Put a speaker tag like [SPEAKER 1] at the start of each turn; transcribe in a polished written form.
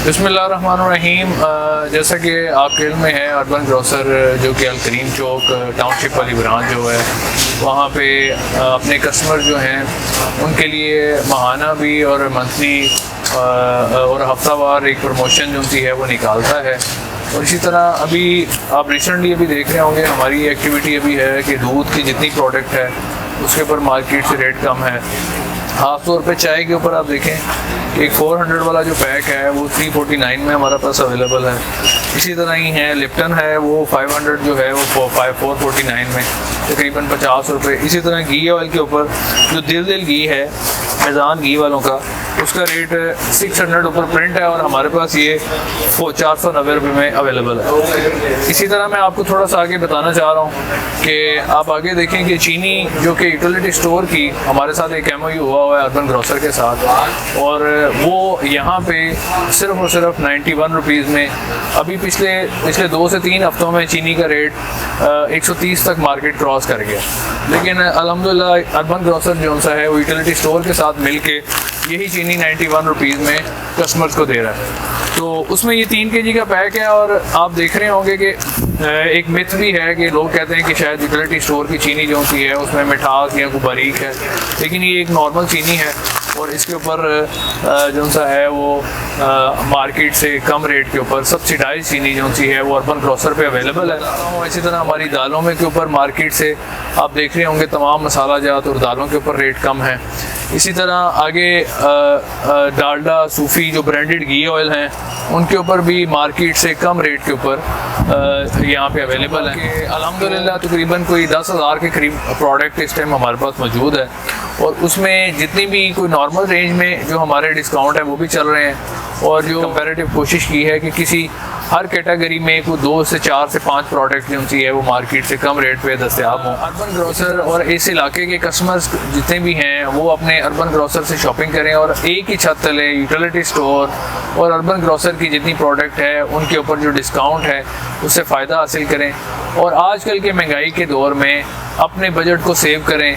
[SPEAKER 1] बिस्मिल्लाहिर्रहमानिर्रहीम। जैसा कि आपके इल्म में है, अर्बन ग्रोसर जो कि अल करीम चौक टाउनशिप वाली ब्रांच जो है वहाँ पे अपने कस्टमर जो हैं उनके लिए माहाना भी और मंथली और हफ्तावार एक प्रमोशन जो उनकी है वो निकालता है। और इसी तरह अभी आप रिसेंटली अभी देख रहे होंगे हमारी एक्टिविटी अभी है कि दूध की जितनी प्रोडक्ट है उसके ऊपर मार्केट से रेट कम है। ख़ास तौर पे चाय के ऊपर आप देखें एक 400 वाला जो पैक है वो 349 में हमारे पास अवेलेबल है। इसी तरह ही है लिप्टन है वो 500 जो है वो 449 में तकरीबन 50 रुपये। इसी तरह घी ऑयल के ऊपर जो दिल घी है मैज़ान घी वालों का उसका रेट 600 ऊपर प्रिंट है और हमारे पास ये 490 रुपये में अवेलेबल है। इसी तरह मैं आपको थोड़ा सा आगे बताना चाह रहा हूँ कि आप आगे देखें कि चीनी जो कि यूटिलिटी स्टोर की हमारे साथ एक MOU हुआ हुआ है अर्बन ग्रोसर के साथ, और वो यहाँ पे सिर्फ और सिर्फ 91 रुपीज़ में अभी पिछले 2 से 3 हफ्तों में चीनी का रेट 130 तक मार्केट क्रॉस कर गया। लेकिन अल्हम्दुलिल्लाह अर्बन ग्रोसर जो सा है वो यूटिलिटी स्टोर के साथ मिलके यही चीनी 91 रुपीज़ में कस्टमर्स को दे रहा है। तो उसमें ये 3 kg का पैक है और आप देख रहे होंगे कि एक मिथ भी है कि लोग कहते हैं कि शायद यूटिलिटी स्टोर की चीनी जो सी है उसमें मिठास या कोई बारीक है, लेकिन ये एक नॉर्मल चीनी है और इसके ऊपर जो सा है वो मार्केट से कम रेट के ऊपर सब्सिडाइज चीनी जो सी है वो अर्बन ग्रोसर पे अवेलेबल है। इसी तरह हमारी दालों में के ऊपर मार्केट से आप देख रहे होंगे तमाम मसाला जात और दालों के ऊपर रेट कम है। इसी तरह आगे डालडा सूफी जो ब्रांडेड घी ऑयल हैं उनके ऊपर भी मार्केट से कम रेट के ऊपर यहाँ पे अवेलेबल है। अल्हम्दुलिल्लाह तकरीबन कोई 10,000 के करीब प्रोडक्ट इस टाइम हमारे पास मौजूद है और उसमें जितनी भी कोई नॉर्मल रेंज में जो हमारे डिस्काउंट है वो भी चल रहे हैं और जो कंपैरेटिव कोशिश की है कि किसी हर कैटेगरी में कोई 2 से 4 से 5 प्रोडक्ट जो है वो मार्केट से कम रेट पे दस्तयाब हों। अर्बन ग्रोसर और इस इलाके के कस्टमर्स जितने भी हैं वो अपने अर्बन ग्रोसर से शॉपिंग करें और एक ही छत तले यूटिलिटी स्टोर और अर्बन ग्रोसर की जितनी प्रोडक्ट है उनके ऊपर जो डिस्काउंट है उससे फ़ायदा हासिल करें और आजकल के महंगाई के दौर में अपने बजट को सेव करें।